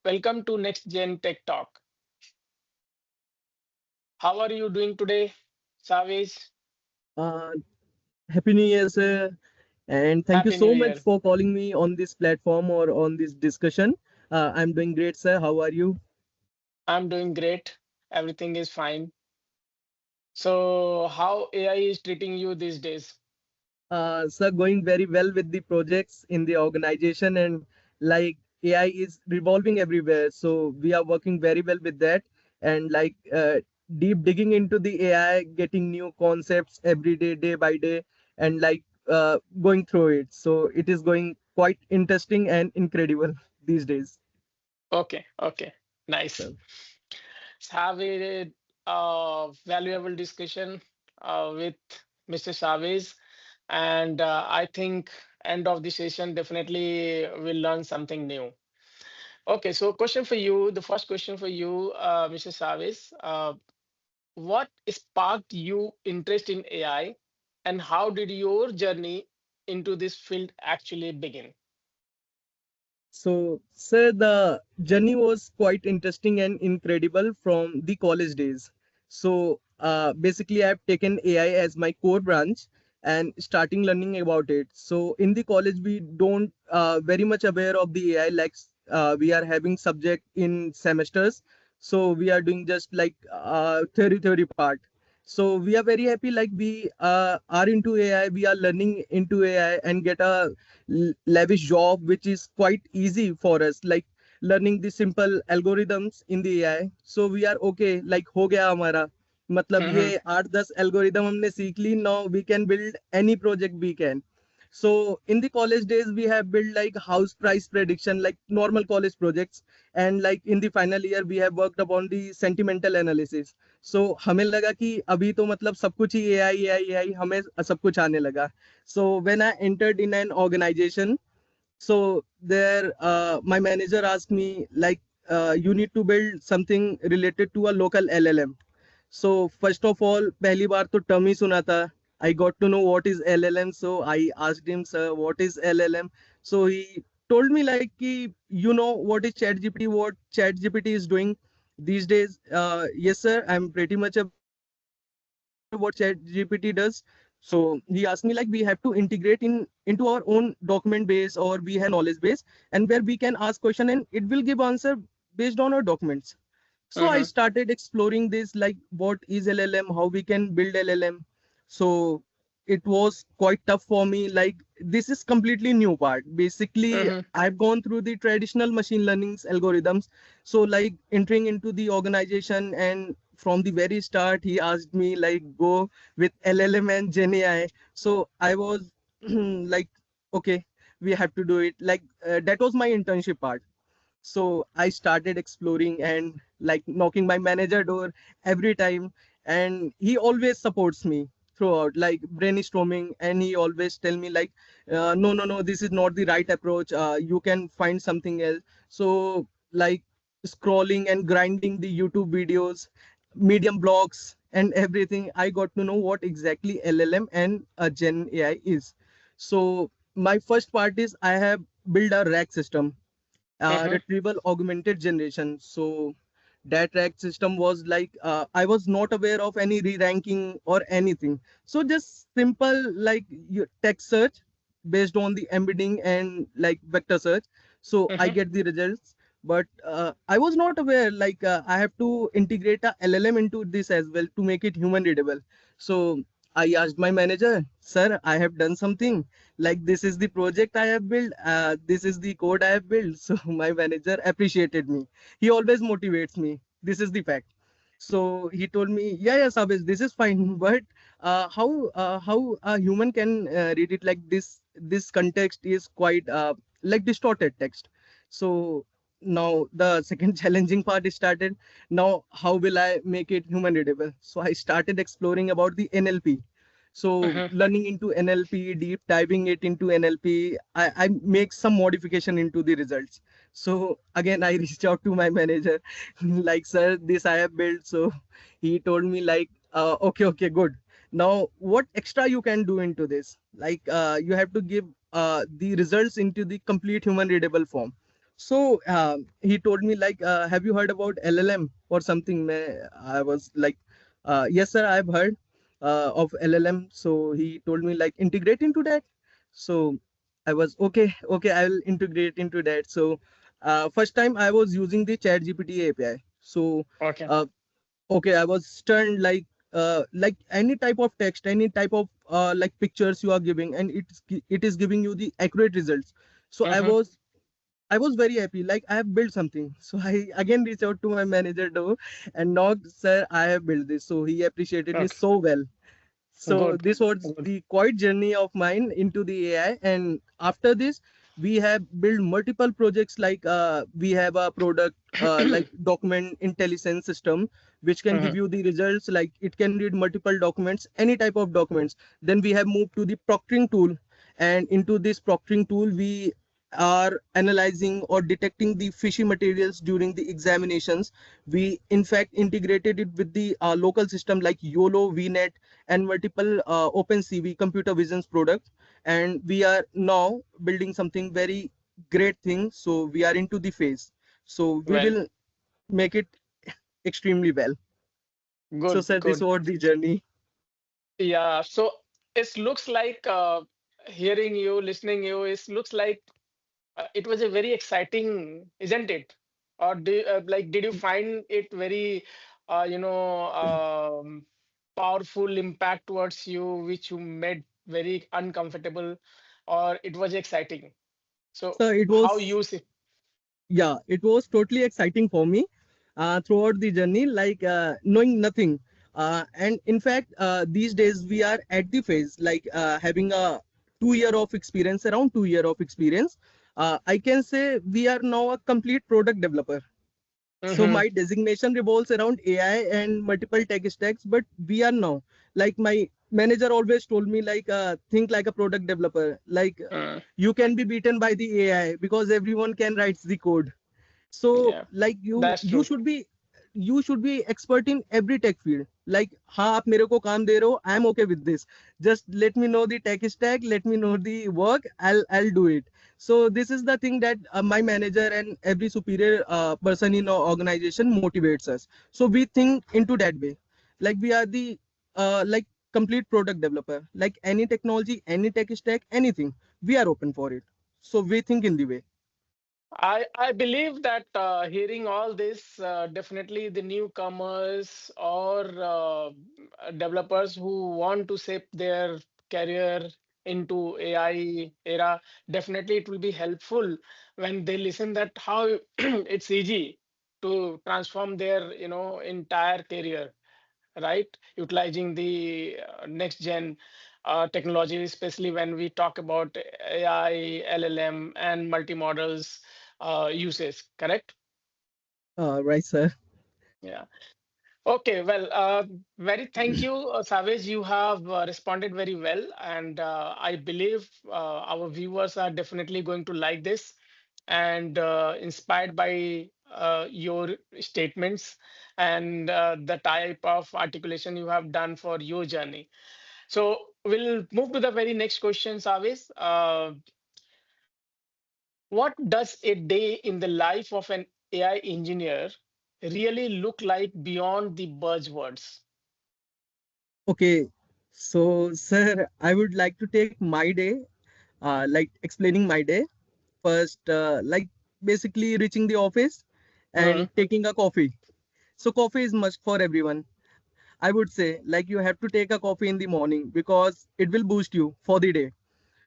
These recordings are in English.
Welcome to NextGen Tech Talk. How are you doing today, Savej? Uh, Happy New Year, sir. And thank you Happy New so much Year. for calling me on this platform or on this discussion. I'm doing great, sir. How are you? I'm doing great. Everything is fine. So, how AI is treating you these days? Sir, going very well with the projects in the organization, and like AI is revolving everywhere. So we are working very well with that, and deep digging into the AI, getting new concepts every day, day by day, and going through it. So it is going quite interesting and incredible these days. Okay, nice. So, Have a valuable discussion with Mr. Savej, and I think end of the session definitely we'll learn something new. Okay, so question for you. The first question for you, Mr. Savej. What sparked you interest in AI, and how did your journey into this field actually begin? So, sir, the journey was quite interesting and incredible from the college days. So, basically, I've taken AI as my core branch and starting learning about it. So, in the college, we don't very much aware of the AI. We are having subject in semesters, so we are doing just theory part. So we are very happy. Like we are into AI, we are learning into AI and get a lavish job which is quite easy for us, like learning the simple algorithms in the AI. So we are okay, like हो गया हमारा, मतलब ये Mm-hmm. 8-10 algorithm हमने सीख ली. Now we can build any project we can. So in the college days, we have built like house price prediction, like normal college projects, and like in the final year, we have worked upon the sentimental analysis. So हमें लगा कि अभी तो मतलब सब कुछ ही AI हमें सब कुछ आने लगा. So when I entered in an organization, so there my manager asked me like you need to build something related to a local LLM. So first of all, पहली बार तो term ही सुना था. I got to know what is LLM. So I asked him, sir, what is LLM? So he told me like you know what is ChatGPT, what ChatGPT is doing these days. Yes, sir, I'm pretty much aware what ChatGPT does. So he asked me like we have to integrate into our own document base, or we have a knowledge base, and where we can ask question and it will give answer based on our documents. So I Mm-hmm. started exploring this, like what is LLM, how we can build LLM. So it was quite tough for me. Like this is completely new part. Basically, Mm-hmm. I've gone through the traditional machine learning's algorithms. So like entering into the organization, and from the very start, he asked me like go with LLM and Gen AI. So I was like, okay, we have to do it. Like that was my internship part. So I started exploring and like knocking my manager door every time, and he always supports me throughout, like brainstorming, and he always tell me like no, this is not the right approach, you can find something else. So like scrolling and grinding the YouTube videos, medium blogs and everything, I got to know what exactly LLM and Gen AI is. So my first part is I have built a rack system, Mm-hmm. retrieval augmented generation. So that track system was like I was not aware of any re-ranking or anything. So just simple like text search based on the embedding and like vector search. So I Mm-hmm. get the results. But I was not aware like I have to integrate a LLM into this as well to make it human readable. So I asked my manager, sir, I have done something like this is the project I have built, this is the code I have built. So my manager appreciated me. He always motivates me. This is the fact. So he told me, yeah, Sabes, this is fine, but how a human can read it like this? This context is quite like distorted text. So now the second challenging part is started. Now how will I make it human readable? So I started exploring about the NLP. So Mm-hmm. learning into NLP, deep diving it into NLP, I make some modification into the results. So again, I reached out to my manager, like, sir, this I have built. So he told me like, okay, good. Now, what extra you can do into this? Like, you have to give the results into the complete human readable form. So he told me like, have you heard about LLM or something? I was like, yes, sir, I've heard of LLM. So he told me like integrate into that. So I was okay, okay, I'll integrate into that. So first time I was using the Chat GPT API. So Okay. uh, okay, I was stunned like any type of text, any type of like pictures you are giving, and it is giving you the accurate results. So Mm-hmm. I was very happy. Like I have built something. So I again reached out to my manager though and knocked, sir, I have built this. So he appreciated me Okay. so well. So Good. this was Good. the quiet journey of mine into the AI. And after this, we have built multiple projects. Like we have a product like document intelligence system, which can give Mm-hmm. you the results. Like it can read multiple documents, any type of documents. Then we have moved to the proctoring tool, and into this proctoring tool, we are analyzing or detecting the fishy materials during the examinations. We in fact integrated it with the local system like YOLO, VNet, and multiple OpenCV computer visions products. And we are now building something very great thing. So we are into the phase. So we Well, will make it extremely well. So good, sir, this good. was the journey. Yeah. So it looks like hearing you, listening you, it looks like it was a very exciting, isn't it? Or did you find it very, you know, powerful impact towards you, which you made very uncomfortable, or it was exciting? So So it how was, you see? yeah, it was totally exciting for me throughout the journey, like knowing nothing. And in fact, these days we are at the phase like having a 2 year of experience, around 2 year of experience. I can say we are now a complete product developer. So Mm-hmm. my designation revolves around AI and multiple tech stacks, but we are now, like my manager always told me like think like a product developer. Like Mm, you can be beaten by the AI because everyone can write the code. So yeah, like that's true. you should be expert in every tech field. Like हाँ आप मेरे को काम दे रहे हो, I'm okay with this. Just let me know the tech stack, let me know the work, I'll do it. So this is the thing that my manager and every superior person in our organization motivates us. So we think into that way. Like we are the like complete product developer. Like any technology, any tech stack, anything, we are open for it. So we think in the way. I believe that hearing all this, definitely the newcomers or developers who want to shape their career into AI era, definitely it will be helpful when they listen that how it's easy to transform their, you know, entire career, right? Utilizing the next gen technology, especially when we talk about AI, LLM, and multimodals uses, correct? Right, sir. Yeah. Okay, well, very thank you, Savage. You have responded very well, and I believe our viewers are definitely going to like this and inspired by your statements and the type of articulation you have done for your journey. So we'll move to the very next question, Savage. What does a day in the life of an AI engineer really look like beyond the buzzwords? Okay, so sir, I would like to take my day, like explaining my day. First, like basically reaching the office Mm, and taking a coffee. So coffee is must for everyone. I would say like you have to take a coffee in the morning because it will boost you for the day.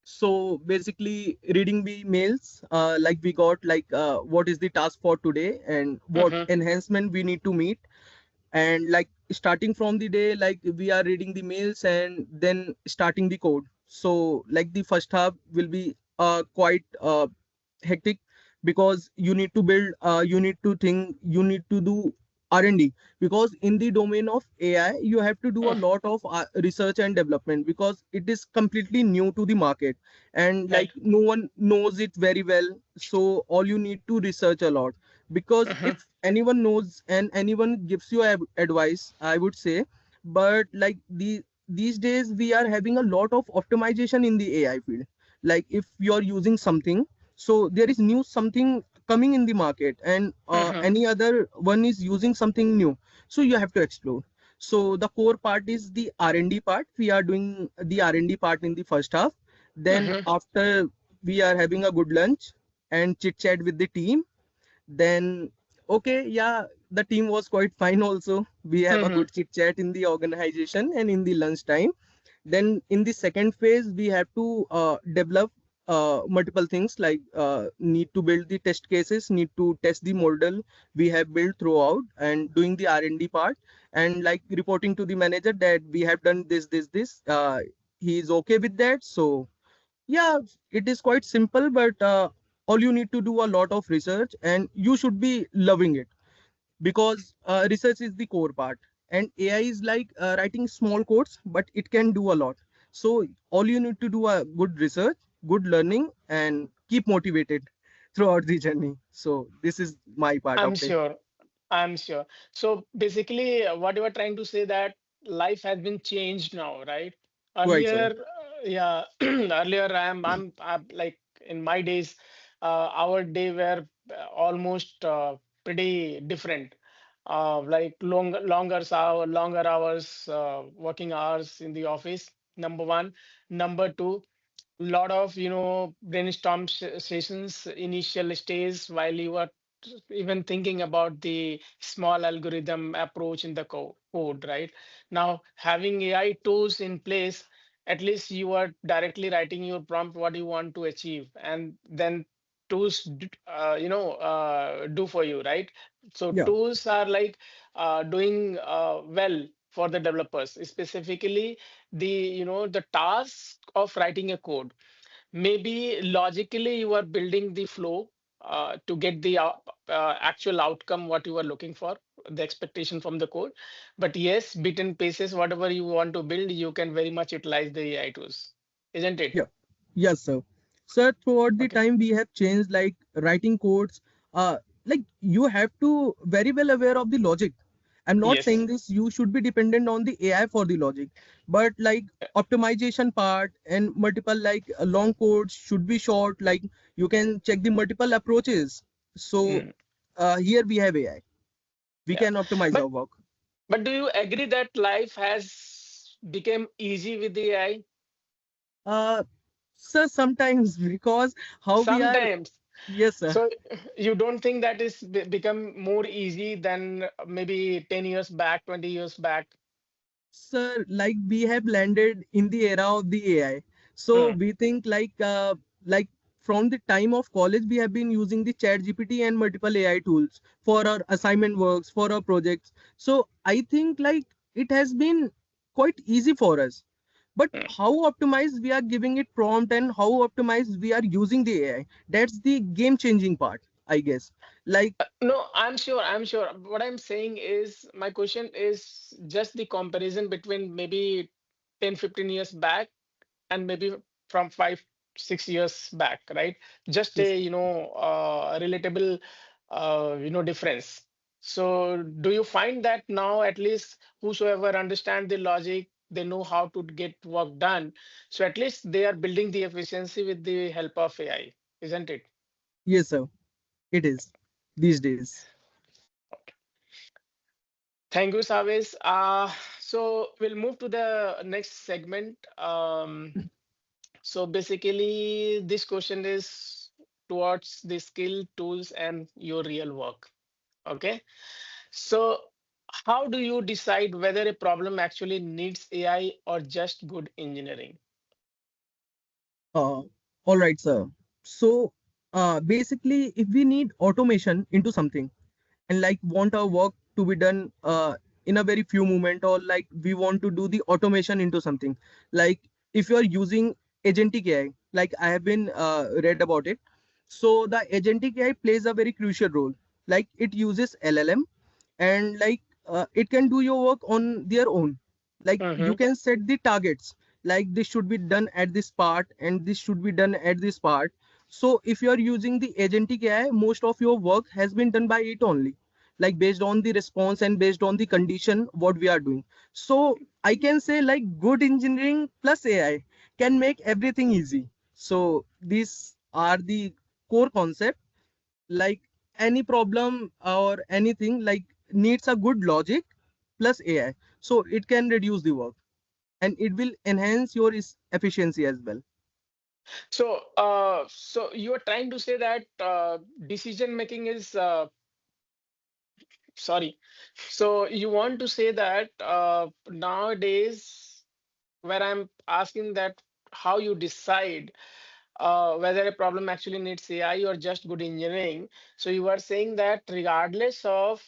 So basically reading the mails, like we got like what is the task for today and what mhm, enhancement we need to meet. And like starting from the day, like we are reading the mails and then starting the code. So like the first half will be quite hectic because you need to build, you need to think, you need to do R&D, because in the domain of AI you have to do a mm, lot of research and development because it is completely new to the market and right. like no one knows it very well. So all you need to research a lot, because Mhm, if anyone knows and anyone gives you advice, I would say. But like these days we are having a lot of optimization in the AI field. Like if you're using something, so there is new something coming in the market, and Mm-hmm. any other one is using something new, so you have to explore. So the core part is the R&D part. We are doing the R&D part in the first half. Then Mm-hmm. after, we are having a good lunch and chit chat with the team. Then, okay, yeah, the team was quite fine also. We have a Mm-hmm. good chit chat in the organization and in the lunch time. Then in the second phase, we have to develop multiple things, like need to build the test cases, need to test the model we have built throughout, and doing the R&D part, and like reporting to the manager that we have done this. He is okay with that. So yeah, it is quite simple, but all you need to do a lot of research, and you should be loving it, because research is the core part, and AI is like writing small codes, but it can do a lot. So all you need to do a good research, good learning, and keep motivated throughout the journey. So this is my part I'm of it. sure. I'm sure. So basically, what you are trying to say that life has been changed now, right? Quite so. Earlier, yeah, earlier I'm like in my days, our day were almost pretty different. Like longer hours, working hours in the office. Number one. Number two, lot of brainstorm sessions initial stage while you are even thinking about the small algorithm approach in the code, right? Now having AI tools in place, at least you are directly writing your prompt what you want to achieve, and then tools do for you, right? So Yeah. tools are like doing well for the developers, specifically the task of writing a code. Maybe logically you are building the flow to get the actual outcome what you are looking for, the expectation from the code. But yes, bit and pieces, whatever you want to build, you can very much utilize the AI tools, isn't it? Yeah. Yes, sir. Sir, throughout the Okay. time we have changed, like writing codes, like you have to very well aware of the logic. I'm not Yes. saying this you should be dependent on the AI for the logic, but like optimization part and multiple, like long codes should be short, like you can check the multiple approaches. So Mm, here we have AI. We yeah. can optimize But our work. but do you agree that life has become easy with the AI? Uh, sir, sometimes because how we are, Sometimes. yes, sir. So you don't think that is become more easy than maybe 10 years back, 20 years back? Sir, like we have landed in the era of the AI. So Hmm. we think like from the time of college, we have been using the chat GPT and multiple AI tools for our assignment works, for our projects. So I think like it has been quite easy for us. But Hmm. how optimized we are giving it prompt, and how optimized we are using the AI, that's the game changing part, I guess. Like, No, I'm sure. I'm sure. What I'm saying is, my question is just the comparison between maybe 10, 15 years back and maybe from 5, 6 years back, right? Just yes, a, relatable, difference. So do you find that now at least whosoever understand the logic, they know how to get work done. So at least they are building the efficiency with the help of AI, isn't it? yes, sir, it is these days. Thank you, Savej. So we'll move to the next segment. So basically, this question is towards the skill, tools, and your real work. Okay. So how do you decide whether a problem actually needs AI or just good engineering? Uh, all right, sir. So, basically, if we need automation into something, and like want our work to be done in a very few moment, or like we want to do the automation into something, like if you are using agentic AI, like I have been read about it. So the agentic AI plays a very crucial role. Like it uses LLM, and like it can do your work on their own. Like you Mm-hmm. can set the targets, like this should be done at this part and this should be done at this part. So if you are using the agentic AI, most of your work has been done by it only, like based on the response and based on the condition what we are doing. So I can say like good engineering plus AI can make everything easy. So these are the core concept. like any problem or anything like needs a good logic plus AI. So it can reduce the work and it will enhance your efficiency as well. So you are trying to say that decision making is sorry. So you want to say that nowadays, where I'm asking that how you decide whether a problem actually needs AI or just good engineering. So you are saying that regardless of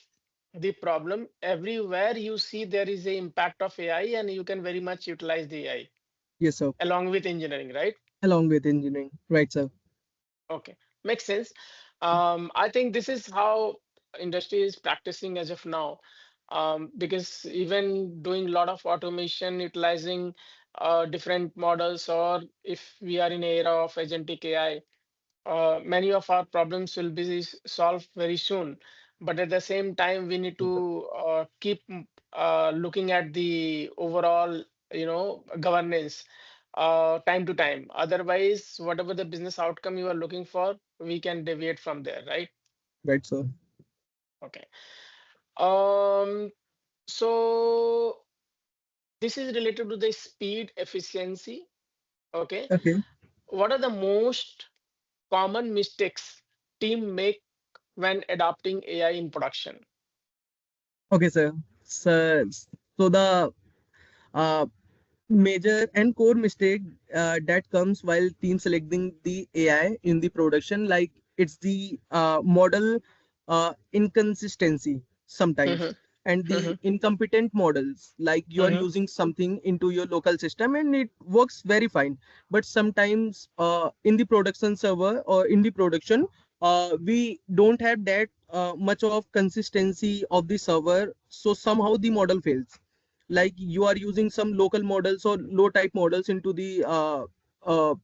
the problem, everywhere you see there is a impact of AI, and you can very much utilize the AI Yes, sir. along with engineering, right? Along with engineering, right, sir? Okay, makes sense. I think this is how industry is practicing as of now, because even doing a lot of automation, utilizing different models, or if we are in an era of agentic AI, many of our problems will be solved very soon. But at the same time, we need to keep looking at the overall, governance time to time. Otherwise, whatever the business outcome you are looking for, we can deviate from there, right? Right, sir. Okay. Um, so this is related to the speed efficiency. Okay. Okay. What are the most common mistakes team make when adopting AI in production? Okay, sir. So, so the uh, major and core mistake that comes while team selecting the AI in the production, like it's the model inconsistency sometimes, Mhm, and the mhm, incompetent models, like you are mhm, using something into your local system and it works very fine, but sometimes in the production server or in the production we don't have that much of consistency of the server, so somehow the model fails. Like you are using some local models or low type models into the uh,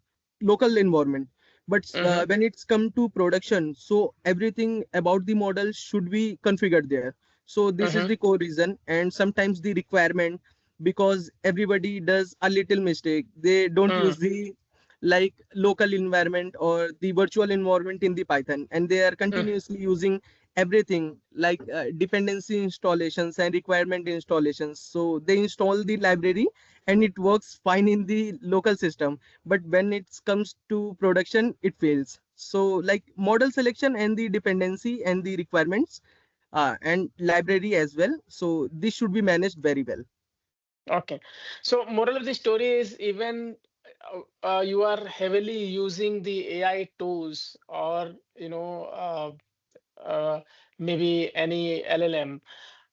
local environment, but mhm, when it's come to production, so everything about the model should be configured there. So this is mhm, the core reason, and sometimes the requirement, because everybody does a little mistake, they don't use mhm, the like local environment or the virtual environment in the Python, and they are mhm, continuously using everything like dependency installations and requirement installations. So they install the library and it works fine in the local system, but when it comes to production it fails. So like model selection and the dependency and the requirements and library as well, so this should be managed very well. Okay. So moral of the story is, even you are heavily using the AI tools, or maybe any LLM,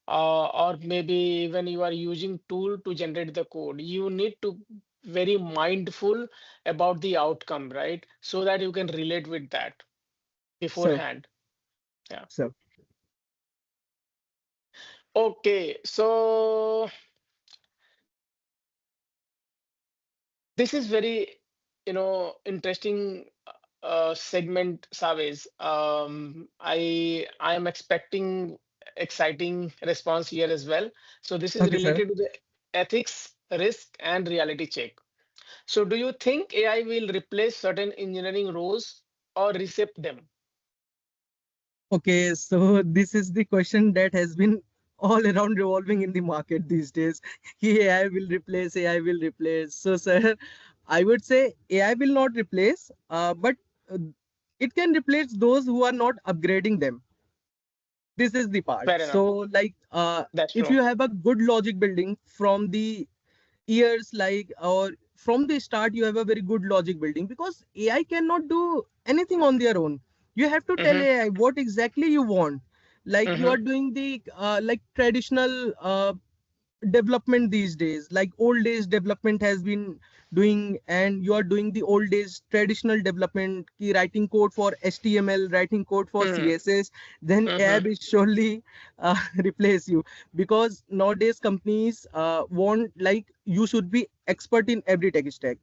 or maybe even you are using tool to generate the code, you need to very mindful about the outcome, right? So that you can relate with that So beforehand. Yeah. so Okay. So this is very, interesting segment, Savej. I am expecting exciting response here as well. So this is okay, sir. related to the ethics, risk, and reality check. So do you think AI will replace certain engineering roles or reshape them? Okay, so this is the question that has been all around revolving in the market these days. AI will replace, AI will replace. So, sir, I would say AI will not replace, but uh, it can replace those who are not upgrading them. This is the part. Fair enough. So, like, That's if true. you have a good logic building from the years, like, or from the start you have a very good logic building, because AI cannot do anything on their own. You have to tell Mm-hmm, AI what exactly you want. Like you mm-hmm, are doing the like traditional development these days, like old days development has been doing, and you are doing the old days traditional development, ki writing code for HTML, writing code for mm-hmm, CSS, then AI mm-hmm, will surely replace you, because nowadays companies want like you should be expert in every tech stack.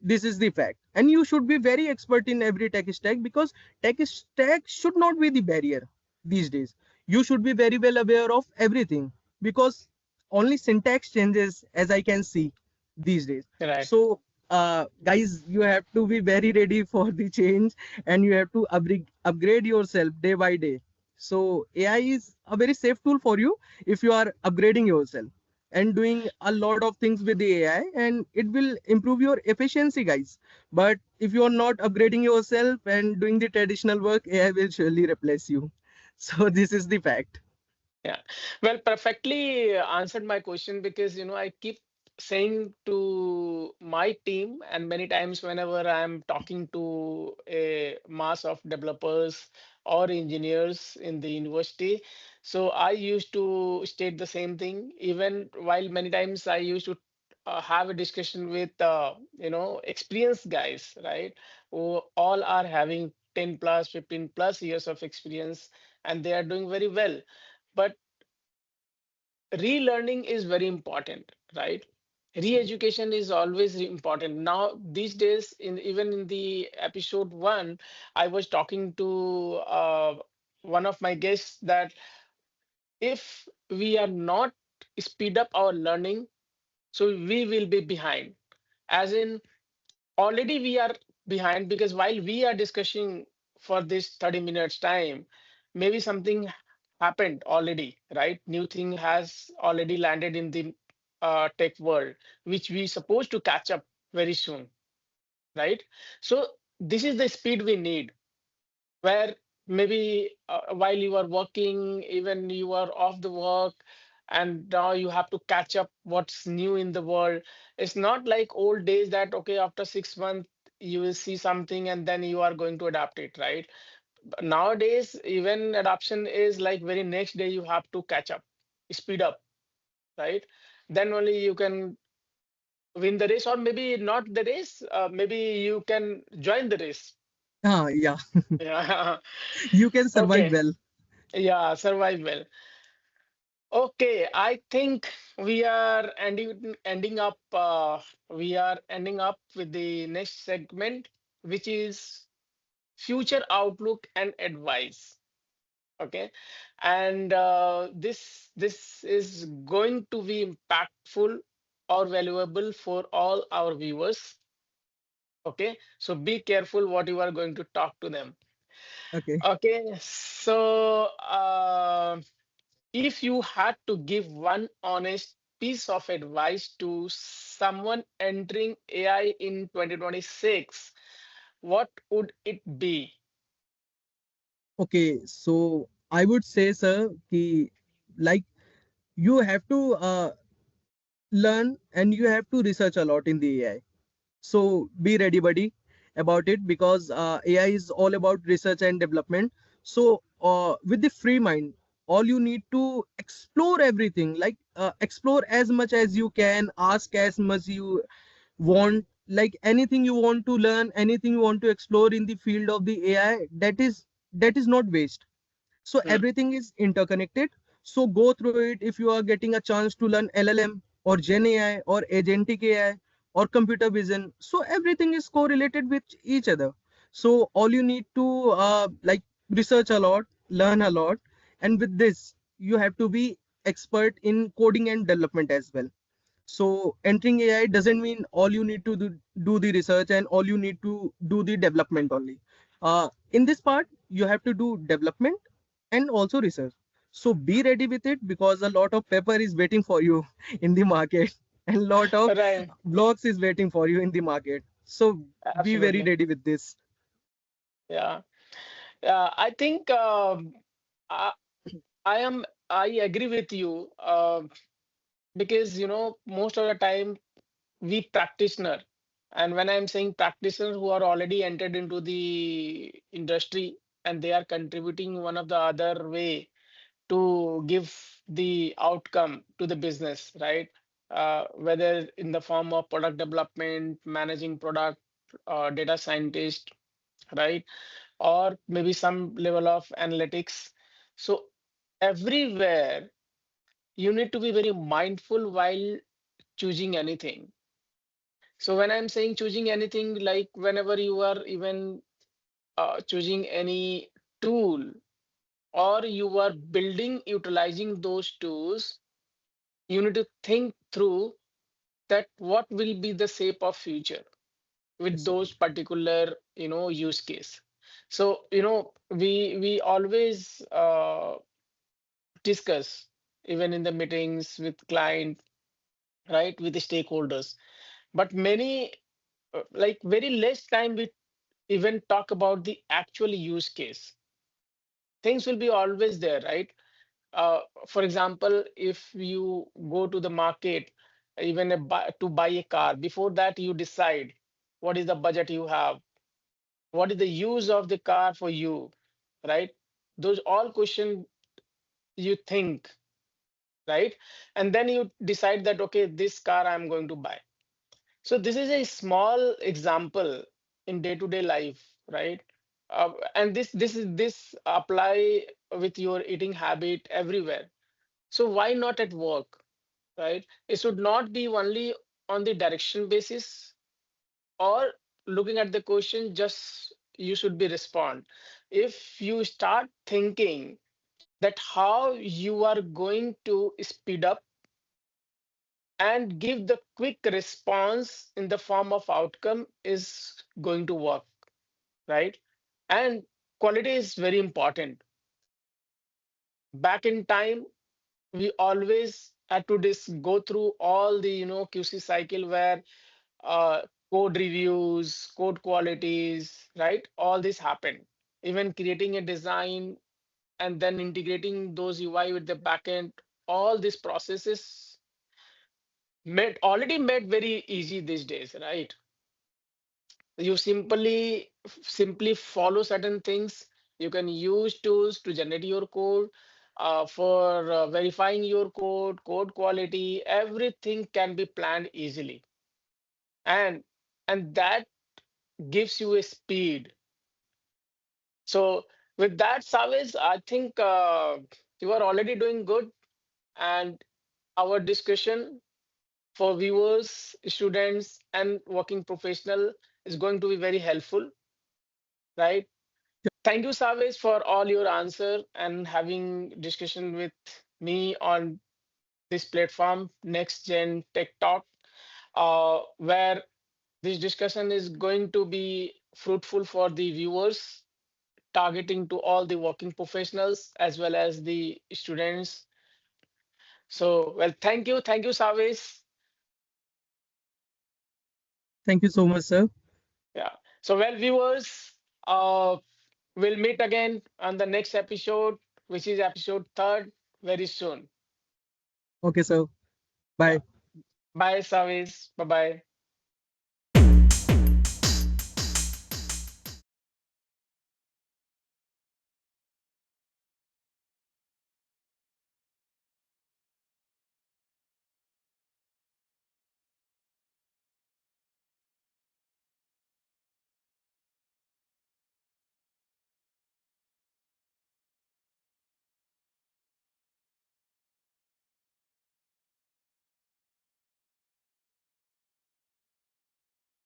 This is the fact, and you should be very expert in every tech stack, because tech stack should not be the barrier these days. You should be very well aware of everything, because only syntax changes as I can see these days. right. So guys, you have to be very ready for the change, and you have to upgrade yourself day by day. So AI is a very safe tool for you if you are upgrading yourself and doing a lot of things with the AI, and it will improve your efficiency, guys. But if you are not upgrading yourself and doing the traditional work, AI will surely replace you. So this is the fact. Yeah, well, perfectly answered my question because I keep saying to my team, and many times whenever I'm talking to a mass of developers or engineers in the university, so I used to state the same thing. Even while many times I used to have a discussion with experienced guys, right? Who all are having 10 plus, 15 plus years of experience, and they are doing very well. But relearning is very important, right? Re-education is always important. Now, these days, even in the episode one, I was talking to one of my guests that if we are not speed up our learning, so we will be behind. As in, already we are behind because while we are discussing for this 30 minutes time, maybe something happened already, right? New thing has already landed in the tech world, which we supposed to catch up very soon, right? So this is the speed we need, where maybe while you are working, even you are off the work, and now you have to catch up what's new in the world. It's not like old days that okay, after 6 months you will see something and then you are going to adapt it, right? But nowadays, even adoption is like very next day you have to catch up, speed up, right? Then only you can win the race, or maybe not the race, maybe you can join the race. Yeah, Yeah. you can survive Okay. well. Yeah, survive well. Okay, I think we are ending up with the next segment, which is future outlook and advice. Okay, and this is going to be impactful or valuable for all our viewers. Okay, so be careful what you are going to talk to them. Okay. Okay, so if you had to give one honest piece of advice to someone entering AI in 2026, what would it be? Okay, so I would say, sir, ki, like you have to learn and you have to research a lot in the AI. So be ready, buddy, about it, because AI is all about research and development. So with the free mind, all you need to explore everything, like explore as much as you can, ask as much you want, like anything you want to learn, anything you want to explore in the field of the AI, that is not waste. So Hmm, everything is interconnected. So go through it. If you are getting a chance to learn LLM or Gen AI or agentic AI or computer vision, so everything is correlated with each other. So all you need to like research a lot, learn a lot, and with this you have to be expert in coding and development as well. So entering AI doesn't mean all you need to do the research and all you need to do the development only. In this part, you have to do development and also research. So be ready with it, because a lot of paper is waiting for you in the market and lot of right, blogs is waiting for you in the market. So be very absolutely. ready with this. Yeah. I think I, I agree with you because most of the time we practitioner, and when I'm saying practitioners who are already entered into the industry and they are contributing one of the other way to give the outcome to the business, right? Whether in the form of product development, managing product, data scientist, right? Or maybe some level of analytics. So everywhere you need to be very mindful while choosing anything. So when I'm saying choosing anything, like whenever you are even choosing any tool or you are building, utilizing those tools, you need to think through that what will be the shape of future. with Yes, sir. those particular, use case. So, we always discuss, even in the meetings with client, right, with the stakeholders. But many, like very less time we even talk about the actual use case. Things will be always there, right? For example, if you go to the market, even to buy a car, before that you decide what is the budget you have, what is the use of the car for you, right? Those all questions you think, right? And then you decide that, okay, this car I'm going to buy. So this is a small example in day-to-day life, right? And this apply with your eating habit everywhere. So why not at work, right? It should not be only on the direction basis, or looking at the question, just you should be respond. If you start thinking that how you are going to speed up and give the quick response in the form of outcome is going to work, right? And quality is very important. Back in time, we always had to go through all the QC cycle where uh, code reviews, code qualities, right? All this happened. Even creating a design and then integrating those UI with the backend, all these processes made very easy these days, right? You simply follow certain things. You can use tools to generate your code, for verifying your code quality. Everything can be planned easily, and that gives you a speed. So with that, Savage, I think you are already doing good, and our discussion for viewers, students, and working professional is going to be very helpful, right? Thank you, Savage, for all your answer and having discussion with me on this platform, Next Gen Tech Talk, where this discussion is going to be fruitful for the viewers, targeting to all the working professionals as well as the students. So, well, thank you, Savage. Thank you so much, sir. Yeah. So, well, viewers, uh, we'll meet again on the next episode, which is episode third, very soon. Okay, sir. Yeah. Bye. Bye, Savage. Bye bye.